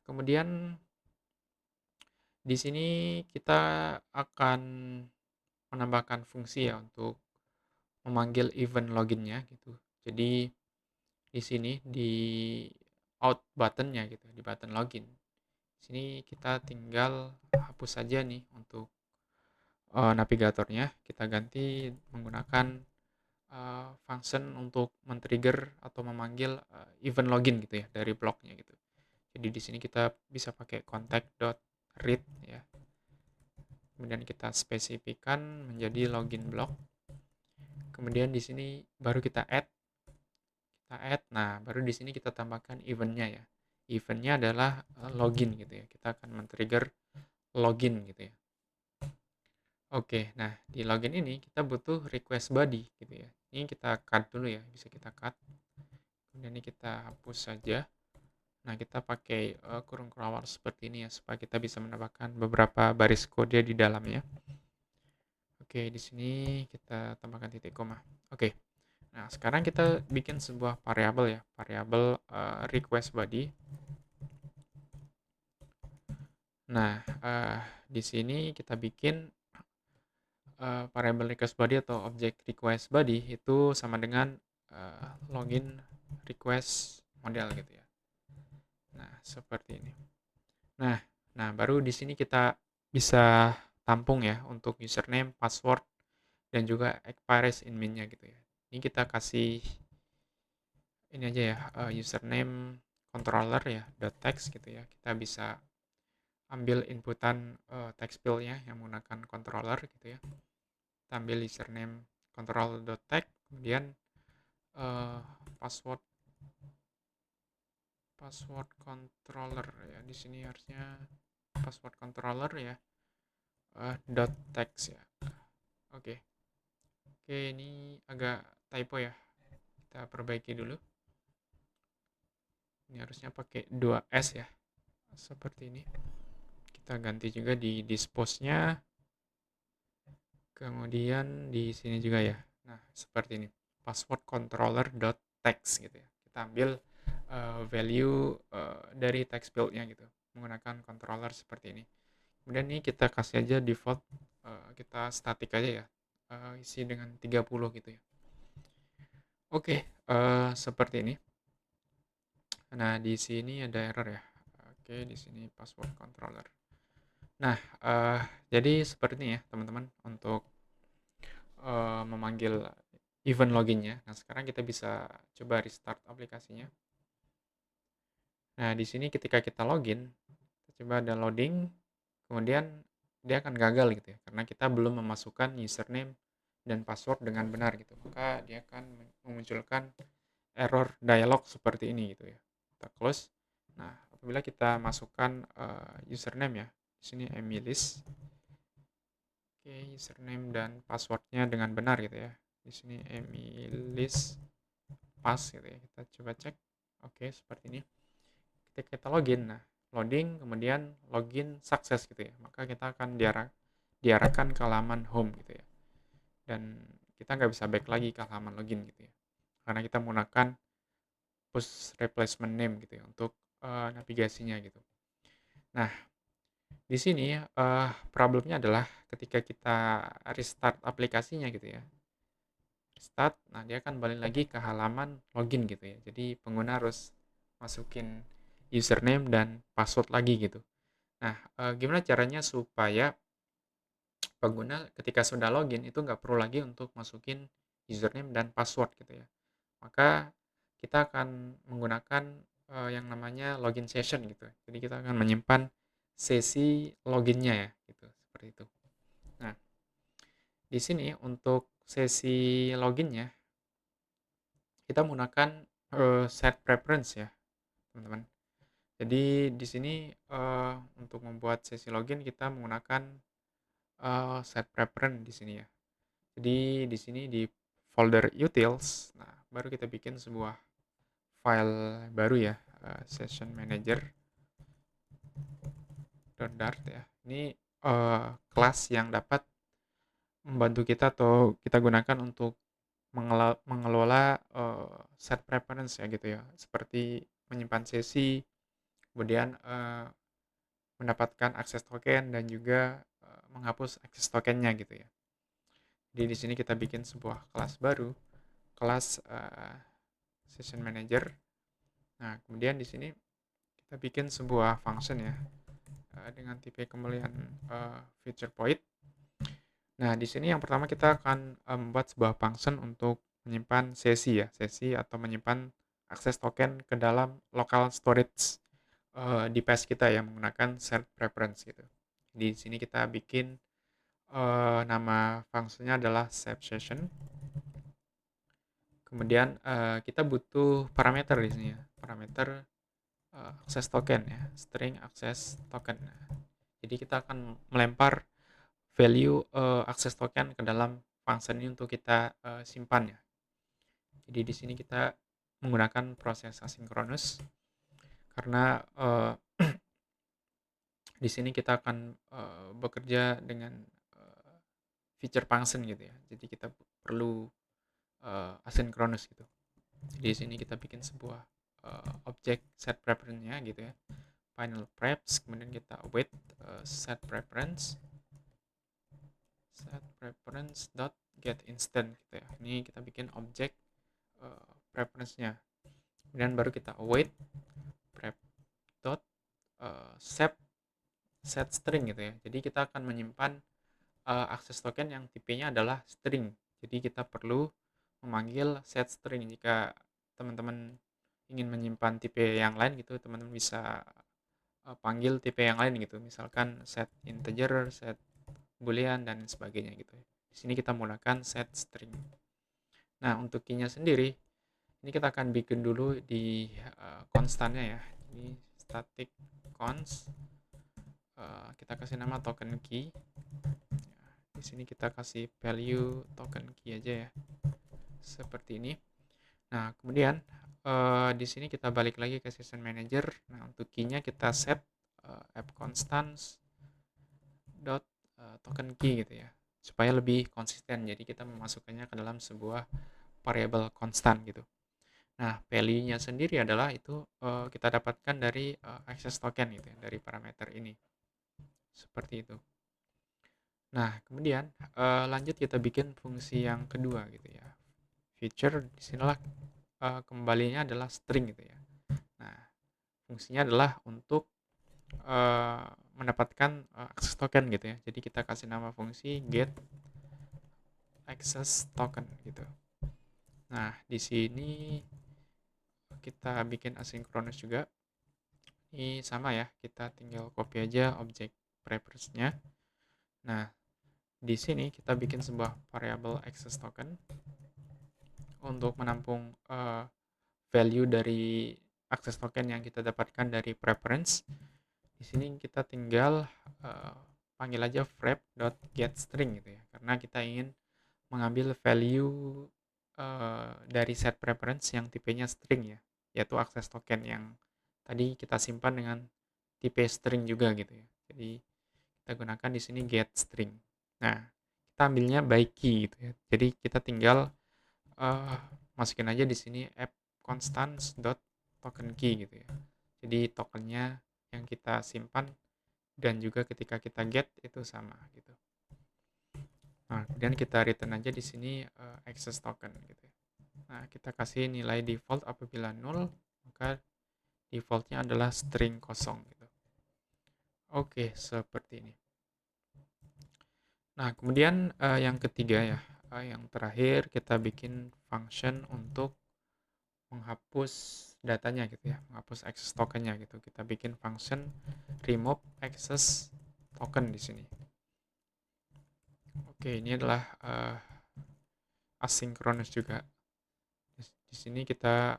[SPEAKER 1] kemudian di sini kita akan menambahkan fungsi ya untuk memanggil event loginnya gitu. Jadi di sini di out buttonnya gitu, di button login. Di sini kita tinggal hapus saja nih untuk navigatornya. Kita ganti menggunakan function untuk men-trigger atau memanggil event login gitu ya dari bloknya gitu. Jadi di sini kita bisa pakai contact.read ya. Kemudian kita spesifikan menjadi login block. Kemudian di sini baru kita add. Nah, baru di sini kita tambahkan eventnya ya. Eventnya adalah login gitu ya. Kita akan men-trigger login gitu ya. Oke, nah di login ini kita butuh request body gitu ya. Ini kita cut dulu ya, bisa kita cut. Kemudian ini kita hapus saja. Nah, kita pakai kurung kerawal seperti ini ya, supaya kita bisa menambahkan beberapa baris kode di dalamnya. Oke, di sini kita tambahkan titik koma. Oke, nah sekarang kita bikin sebuah variabel ya, variabel request body. Nah, di sini kita bikin variable request body atau object request body itu sama dengan login request model gitu ya. Nah, seperti ini. Nah, baru di sini kita bisa tampung ya untuk username, password, dan juga expires in main-nya gitu ya. Ini kita kasih ini aja ya, username controller ya, .text gitu ya. Kita bisa ambil inputan text field-nya yang menggunakan controller gitu ya. Kita ambil username control.text, kemudian uh, password controller ya, di sini harusnya password controller ya, .text ya. Oke. Oke, ini agak typo ya, kita perbaiki dulu. Ini harusnya pakai 2S ya, seperti ini. Kita ganti juga di dispose-nya, kemudian di sini juga ya. Nah, seperti ini, password controller.text gitu ya. Kita ambil value dari text field-nya gitu, menggunakan controller seperti ini. Kemudian ini kita kasih aja default, kita static aja ya, isi dengan 30 gitu ya. Oke, seperti ini. Nah, di sini ada error ya. Oke, di sini password controller. Nah, jadi seperti ini ya teman-teman untuk memanggil event loginnya. Nah, sekarang kita bisa coba restart aplikasinya. Nah, di sini ketika kita login, kita coba ada loading, kemudian dia akan gagal gitu ya, karena kita belum memasukkan username dan password dengan benar gitu. Maka dia akan memunculkan error dialog seperti ini gitu ya. Kita close. Nah, apabila kita masukkan username ya, di sini Emilis. Oke, username dan passwordnya dengan benar gitu ya. Di sini Emilis pas gitu ya. Kita coba cek. Oke, seperti ini. Ketika kita login, nah loading kemudian login sukses gitu ya. Maka kita akan diarahkan ke halaman home gitu ya. Dan kita nggak bisa back lagi ke halaman login gitu ya. Karena kita menggunakan push replacement name gitu ya untuk navigasinya gitu. Nah, di sini problemnya adalah ketika kita restart aplikasinya gitu ya. Restart, nah dia akan balik lagi ke halaman login gitu ya. Jadi pengguna harus masukin username dan password lagi gitu. Nah, gimana caranya supaya pengguna ketika sudah login itu nggak perlu lagi untuk masukin username dan password gitu ya. Maka kita akan menggunakan yang namanya login session gitu. Jadi kita akan menyimpan sesi loginnya ya gitu, seperti itu. Nah, di sini untuk sesi loginnya kita menggunakan set preference ya, teman-teman. Jadi di sini untuk membuat sesi login kita menggunakan set preference di sini ya. Jadi di sini di folder utils, nah baru kita bikin sebuah file baru ya, session manager .dart ya. Ini kelas yang dapat membantu kita atau kita gunakan untuk mengelola set preference ya gitu ya. Seperti menyimpan sesi, kemudian mendapatkan akses token dan juga menghapus akses tokennya gitu ya. Jadi di sini kita bikin sebuah kelas baru, kelas session manager. Nah, kemudian di sini kita bikin sebuah function ya dengan tipe kemuliaan feature point. Nah, di sini yang pertama kita akan membuat sebuah function untuk menyimpan sesi ya, sesi atau menyimpan akses token ke dalam local storage device kita yang menggunakan set preference gitu. Di sini kita bikin nama fungsinya adalah save session. Kemudian kita butuh parameter di sini ya, parameter access token ya, string access token. Jadi kita akan melempar value access token ke dalam function ini untuk kita simpan ya. Jadi di sini kita menggunakan proses asinkronus karena di sini kita akan bekerja dengan feature function gitu ya. Jadi kita perlu asinkronus gitu. Jadi di sini kita bikin sebuah objek set preference-nya gitu ya. Final preps, kemudian kita await set preference dot get instant gitu ya. Ini kita bikin objek preference-nya. Kemudian baru kita await prep dot set string gitu ya. Jadi kita akan menyimpan akses token yang tipenya adalah string. Jadi kita perlu memanggil set string. Jika teman-teman ingin menyimpan tipe yang lain gitu, teman-teman bisa panggil tipe yang lain gitu. Misalkan set integer, set boolean dan sebagainya gitu. Di sini kita menggunakan set string. Nah, untuk key-nya sendiri ini kita akan bikin dulu di konstannya ya. Ini static const, kita kasih nama token key. Di sini kita kasih value token key aja ya, seperti ini. Nah, kemudian di sini kita balik lagi ke session manager. Nah, untuk key-nya kita set app constants dot token key gitu ya, supaya lebih konsisten. Jadi kita memasukkannya ke dalam sebuah variable konstan gitu. Nah, value-nya sendiri adalah itu kita dapatkan dari access token gitu ya, dari parameter ini. Seperti itu. Nah, kemudian lanjut kita bikin fungsi yang kedua gitu ya. Feature disinilah kembalinya adalah string gitu ya. Nah, fungsinya adalah untuk mendapatkan access token gitu ya. Jadi kita kasih nama fungsi get access token gitu. Nah, di sini kita bikin asinkronus juga. Ini sama ya, kita tinggal copy aja objek preference-nya. Nah, di sini kita bikin sebuah variable access token untuk menampung value dari access token yang kita dapatkan dari preference. Di sini kita tinggal panggil aja wrap.getString gitu ya, karena kita ingin mengambil value dari set preference yang tipenya string ya, yaitu access token yang tadi kita simpan dengan tipe string juga gitu ya. Jadi kita gunakan di sini getString. Nah, kita ambilnya by key gitu ya. Jadi kita tinggal uh, masukin aja di sini app constants.token key gitu ya. Jadi tokennya yang kita simpan dan juga ketika kita get itu sama gitu. Nah, kemudian kita return aja di sini access token gitu ya. Nah, kita kasih nilai default apabila null, maka defaultnya adalah string kosong gitu. Oke, seperti ini. Nah, kemudian yang ketiga ya, yang terakhir kita bikin function untuk menghapus datanya gitu ya, menghapus access tokennya gitu. Kita bikin function remove access token di sini. Oke, ini adalah asynchronous juga. Di sini kita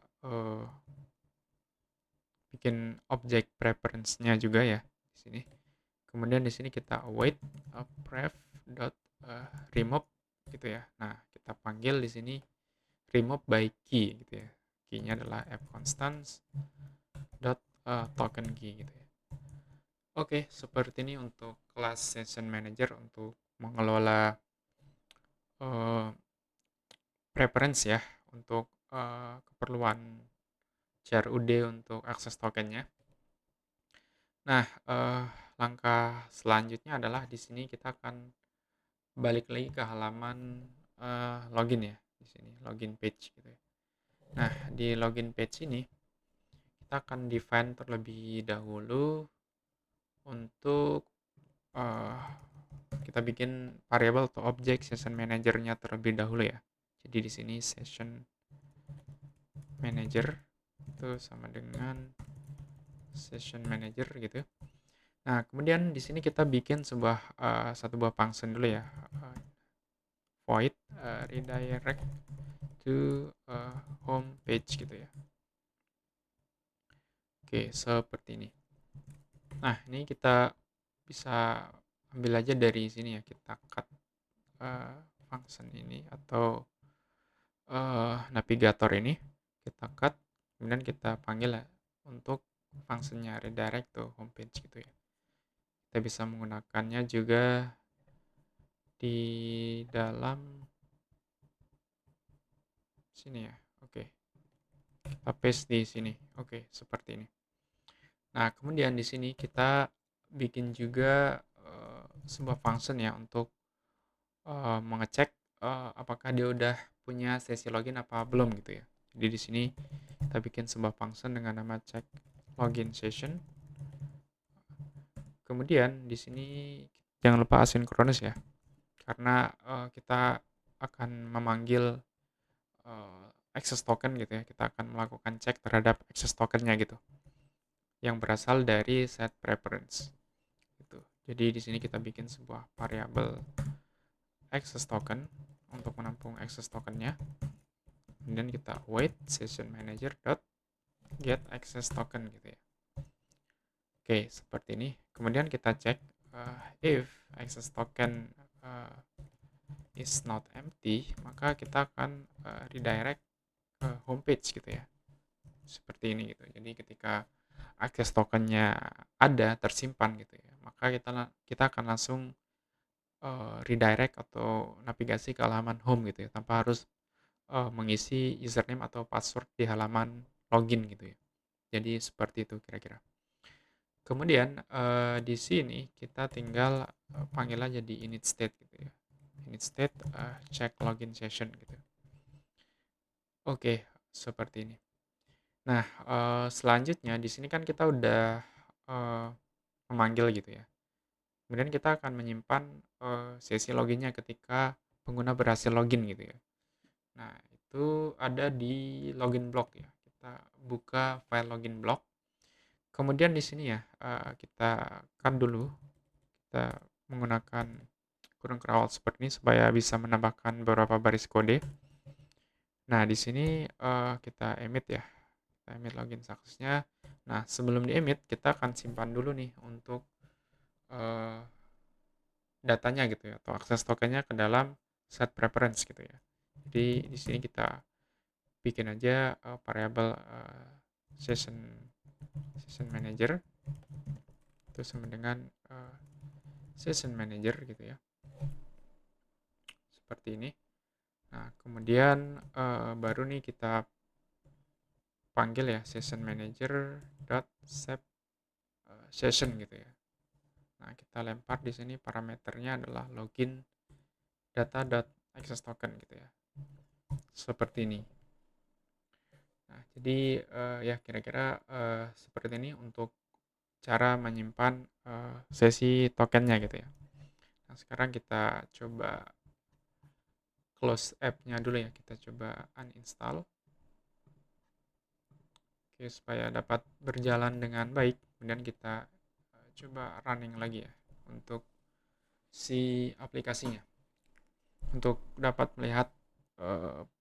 [SPEAKER 1] bikin objek preference-nya juga ya di sini. Kemudian di sini kita await pref dot remove gitu ya. Nah, kita panggil di sini remove by key gitu ya. Key-nya adalah app constants dot token key gitu ya. Oke, seperti ini untuk kelas session manager untuk mengelola uh, preference ya untuk keperluan CRUD untuk akses tokennya. Nah, langkah selanjutnya adalah di sini kita akan balik lagi ke halaman login ya, di sini login page gitu ya. Nah, di login page ini kita akan define terlebih dahulu untuk uh, kita bikin variable atau objek session manager-nya terlebih dahulu ya. Jadi di sini session manager itu sama dengan session manager gitu. Nah, kemudian di sini kita bikin satu buah function dulu ya. Void redirect to home page gitu ya. Oke, seperti ini. Nah, ini kita bisa ambil aja dari sini ya, kita cut function ini atau navigator ini, kita cut, kemudian kita panggil ya untuk fungsinya redirect to homepage gitu ya. Kita bisa menggunakannya juga di dalam sini ya. Oke, kita paste di sini. Oke, seperti ini. Nah, kemudian di sini kita bikin juga sebuah function ya untuk mengecek apakah dia udah punya sesi login apa belum gitu ya. Jadi di sini kita bikin sebuah function dengan nama check login session. Kemudian di sini jangan lupa asynchronous ya, karena kita akan memanggil access token gitu ya. Kita akan melakukan cek terhadap access tokennya gitu, yang berasal dari set preference. Gitu. Jadi di sini kita bikin sebuah variable access token untuk menampung access tokennya. Kemudian kita wait session manager dot get access token gitu ya. Oke, seperti ini. Kemudian kita cek if access token is not empty, maka kita akan redirect ke homepage gitu ya. Seperti ini gitu. Jadi ketika access tokennya ada tersimpan gitu ya, maka kita akan langsung redirect atau navigasi ke halaman home gitu ya, tanpa harus mengisi username atau password di halaman login gitu ya. Jadi seperti itu kira-kira. Kemudian di sini kita tinggal panggil aja di init state gitu ya. Init state check login session gitu. Oke, seperti ini. Nah, selanjutnya di sini kan kita udah memanggil gitu ya. Kemudian kita akan menyimpan sesi loginnya ketika pengguna berhasil login gitu ya. Nah, itu ada di login block ya. Kita buka file login block. kemudian di sini ya, kita cut dulu, kita menggunakan kurung kerawat seperti ini supaya bisa menambahkan beberapa baris kode. Nah, di sini, kita emit ya, kita emit login success-nya. Nah, sebelum di-emit, kita akan simpan dulu nih untuk, eee, datanya gitu ya, atau akses tokennya ke dalam set preference gitu ya. Jadi di sini kita bikin aja, variabel, session session manager itu sama dengan, session manager gitu ya, seperti ini. Nah, kemudian, baru nih kita panggil ya session manager dot save, session gitu ya. Nah, kita lempar di sini parameternya adalah login data dot access token gitu ya. Seperti ini. Nah, jadi ya kira-kira seperti ini untuk cara menyimpan sesi tokennya gitu ya. Nah, sekarang kita coba close app-nya dulu ya. Kita coba uninstall. Oke, supaya dapat berjalan dengan baik. Kemudian kita coba running lagi ya untuk si aplikasinya. Untuk dapat melihat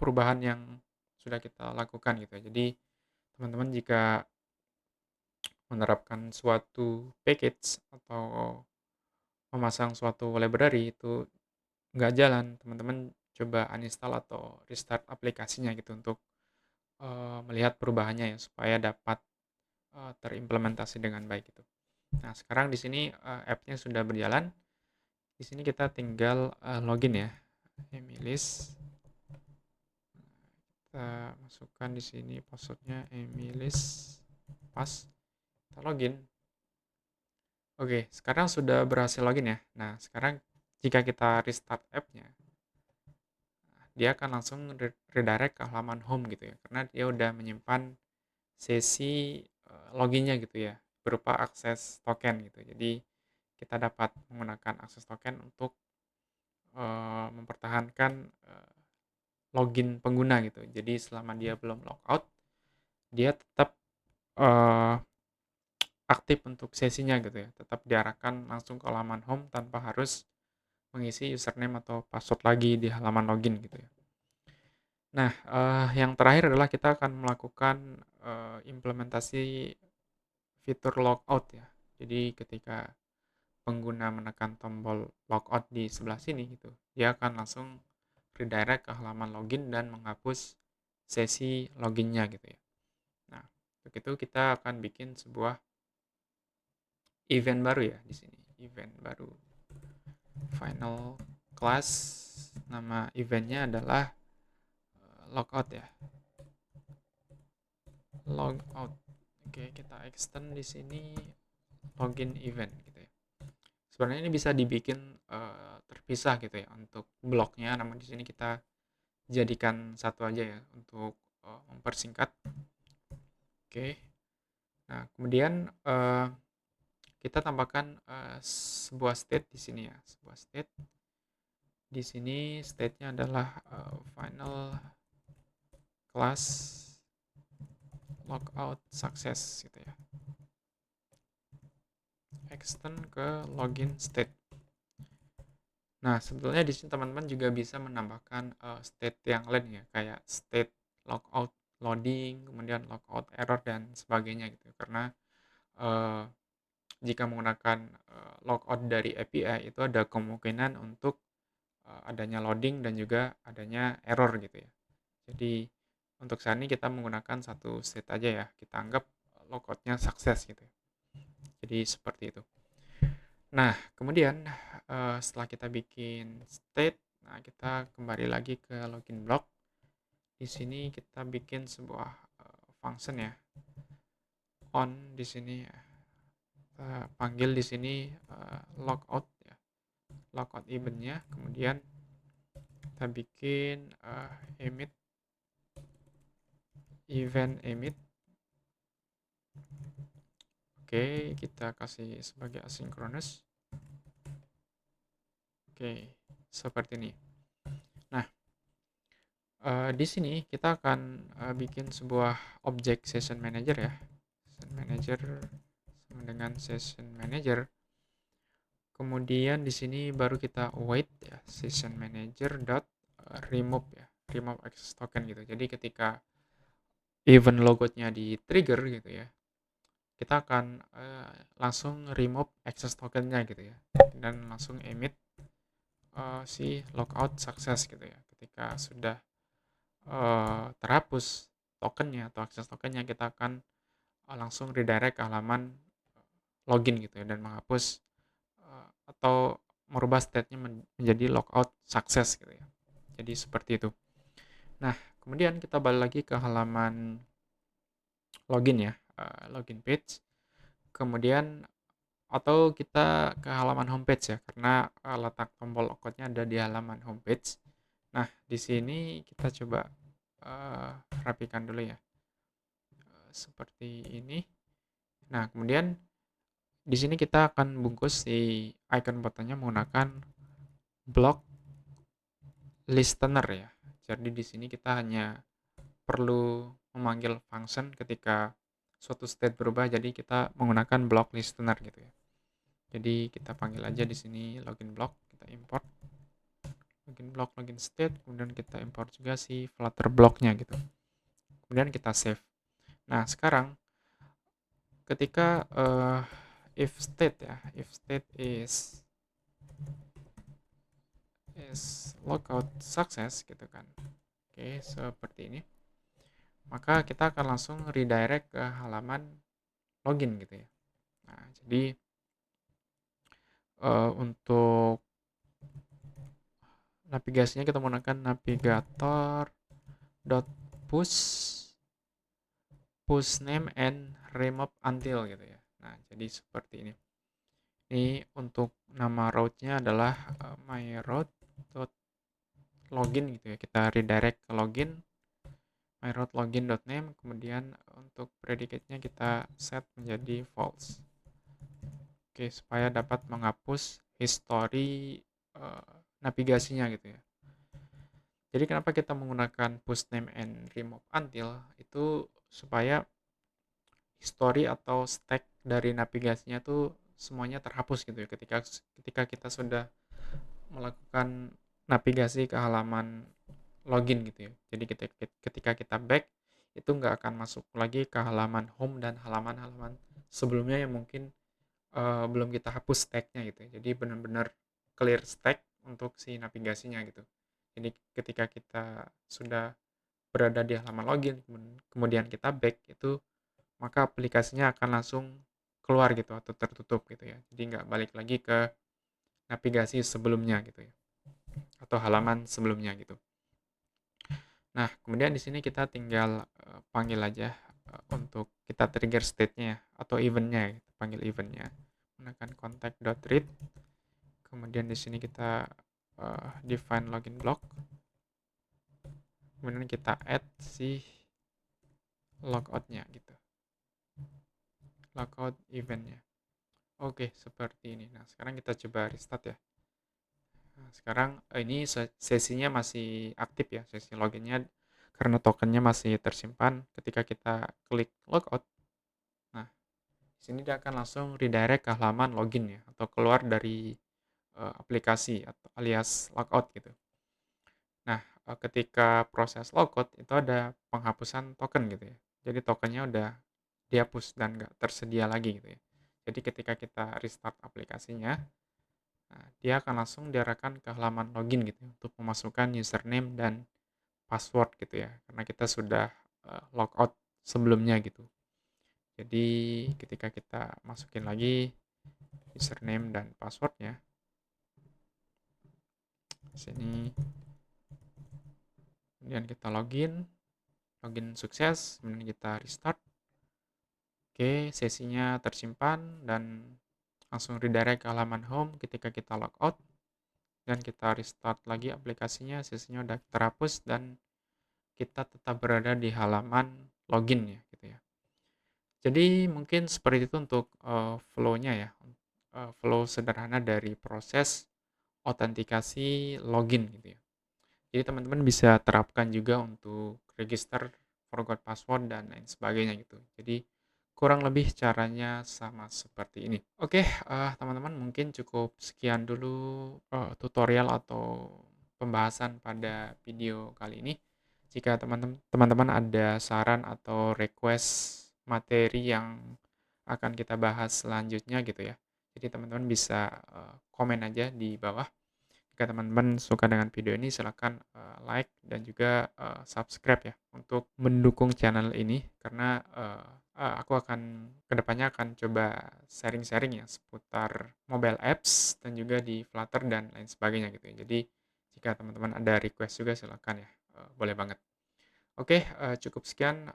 [SPEAKER 1] perubahan yang sudah kita lakukan gitu ya. Jadi teman-teman jika menerapkan suatu package atau memasang suatu library itu nggak jalan, teman-teman coba uninstall atau restart aplikasinya gitu untuk melihat perubahannya ya supaya dapat terimplementasi dengan baik gitu. Nah, sekarang di sini app-nya sudah berjalan. Di sini kita tinggal login ya, Emilis. Kita masukkan di sini passwordnya Emilis, pas, kita login. Oke, sekarang sudah berhasil login ya. Nah, sekarang jika kita restart app-nya, dia akan langsung redirect ke halaman home gitu ya, karena dia udah menyimpan sesi loginnya gitu ya, berupa akses token gitu. Jadi kita dapat menggunakan akses token untuk mempertahankan login pengguna gitu. Jadi selama dia belum logout, dia tetap eh, aktif untuk sesinya gitu ya, tetap diarahkan langsung ke halaman home tanpa harus mengisi username atau password lagi di halaman login gitu ya. Nah, yang terakhir adalah kita akan melakukan implementasi fitur logout ya. Jadi ketika pengguna menekan tombol logout di sebelah sini gitu, dia akan langsung redirect ke halaman login dan menghapus sesi loginnya gitu ya. Nah, untuk itu kita akan bikin sebuah event baru ya di sini. Event baru. Final class, nama eventnya adalah logout ya. Logout. Oke, kita extend di sini login event gitu ya. Sebenarnya ini bisa dibikin terpisah gitu ya untuk bloknya, namun di sini kita jadikan satu aja ya untuk mempersingkat. Oke. Nah, kemudian kita tambahkan sebuah state di sini ya, sebuah state. Di sini state-nya adalah final class logout success gitu ya. Extend ke login state. Nah, sebetulnya di sini teman-teman juga bisa menambahkan state yang lain ya, kayak state logout loading, kemudian logout error dan sebagainya gitu. Karena uh, jika menggunakan logout dari API itu ada kemungkinan untuk adanya loading dan juga adanya error gitu ya. Jadi untuk saat ini kita menggunakan satu state aja ya, kita anggap logoutnya sukses gitu ya. Jadi seperti itu. Nah, kemudian setelah kita bikin state, nah kita kembali lagi ke login block. Di sini kita bikin sebuah function ya, on di sini ya. Kita panggil di sini logout ya, logout eventnya. Kemudian kita bikin emit event emit. Oke, kita kasih sebagai asynchronous. Oke, seperti ini. Nah, di sini kita akan bikin sebuah objek session manager ya. Session manager dengan session manager. Kemudian di sini baru kita wait ya, session manager dot remove ya, remove access token gitu. Jadi ketika event logoutnya di trigger gitu ya, kita akan langsung remove access tokennya gitu ya, dan langsung emit si logout success gitu ya. Ketika sudah terhapus tokennya atau akses tokennya, kita akan langsung redirect ke halaman login gitu ya, dan menghapus atau merubah state-nya menjadi logout success gitu ya. Jadi seperti itu. Nah, kemudian kita balik lagi ke halaman login ya, login page. Kemudian atau kita ke halaman homepage ya, karena letak tombol logoutnya ada di halaman homepage. Nah, di sini kita coba rapikan dulu ya, seperti ini. Nah, kemudian di sini kita akan bungkus si icon buttonnya menggunakan block listener ya. Jadi di sini kita hanya perlu memanggil function ketika suatu state berubah, jadi kita menggunakan block listener gitu ya. Jadi kita panggil aja di sini login block, kita import login block login state, kemudian kita import juga si flutter blocknya gitu. Kemudian kita save. Nah, sekarang ketika if state ya, if state is logout success gitu kan. Oke, seperti ini. Maka kita akan langsung redirect ke halaman login gitu ya. Nah, jadi untuk navigasinya kita menggunakan navigator dot push push name and remove until gitu ya. Nah, jadi seperti ini. Ini untuk nama route-nya adalah my route dot login gitu ya. Kita redirect ke login, my route login dot name, kemudian untuk predicate-nya kita set menjadi false. Oke, supaya dapat menghapus history navigasinya gitu ya. Jadi kenapa kita menggunakan push name and remove until itu supaya history atau stack dari navigasinya tuh semuanya terhapus gitu ya, ketika kita sudah melakukan navigasi ke halaman login gitu ya. Jadi ketika kita back itu nggak akan masuk lagi ke halaman home dan halaman-halaman sebelumnya yang mungkin belum kita hapus stacknya gitu ya. Jadi benar-benar clear stack untuk si navigasinya gitu. Jadi ketika kita sudah berada di halaman login, kemudian kita back itu, maka aplikasinya akan langsung keluar gitu atau tertutup gitu ya. Jadi nggak balik lagi ke navigasi sebelumnya gitu ya, atau halaman sebelumnya gitu. Nah, kemudian di sini kita tinggal panggil aja untuk kita trigger state-nya atau event-nya, gitu. Panggil event-nya menggunakan contact.read. Kemudian di sini kita define login block. Kemudian kita add si logout-nya gitu. Logout event-nya. Oke, seperti ini. Nah, sekarang kita coba restart ya. Nah, sekarang ini sesinya masih aktif ya, sesi loginnya, karena tokennya masih tersimpan. Ketika kita klik logout, nah di sini dia akan langsung redirect ke halaman login ya, atau keluar dari aplikasi atau alias logout gitu. Nah, ketika proses logout itu ada penghapusan token gitu ya. Jadi tokennya udah dihapus dan nggak tersedia lagi gitu ya. Jadi ketika kita restart aplikasinya, nah, dia akan langsung diarahkan ke halaman login gitu ya, untuk memasukkan username dan password gitu ya, karena kita sudah logout sebelumnya gitu. Jadi ketika kita masukin lagi username dan passwordnya, sini, kemudian kita login sukses, kemudian kita restart. Oke, sesinya tersimpan dan langsung redirect ke halaman home ketika kita logout, dan kita restart lagi aplikasinya, sesinya udah terhapus dan kita tetap berada di halaman login ya gitu ya. Jadi mungkin seperti itu untuk flow-nya ya, flow sederhana dari proses autentikasi login gitu ya. Jadi teman-teman bisa terapkan juga untuk register, forgot password dan lain sebagainya gitu. Jadi Kurang lebih caranya sama seperti ini. Oke, teman-teman mungkin cukup sekian dulu, tutorial atau pembahasan pada video kali ini. Jika teman-teman ada saran atau request materi yang akan kita bahas selanjutnya gitu ya. Jadi teman-teman bisa, komen aja di bawah. Jika teman-teman suka dengan video ini silahkan like dan juga subscribe ya untuk mendukung channel ini karena aku akan kedepannya akan coba sharing-sharing ya seputar mobile apps dan juga di Flutter dan lain sebagainya gitu ya. Jadi jika teman-teman ada request juga silahkan ya, boleh banget. Oke, cukup sekian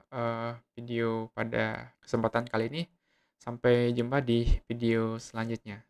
[SPEAKER 1] video pada kesempatan kali ini. Sampai jumpa di video selanjutnya.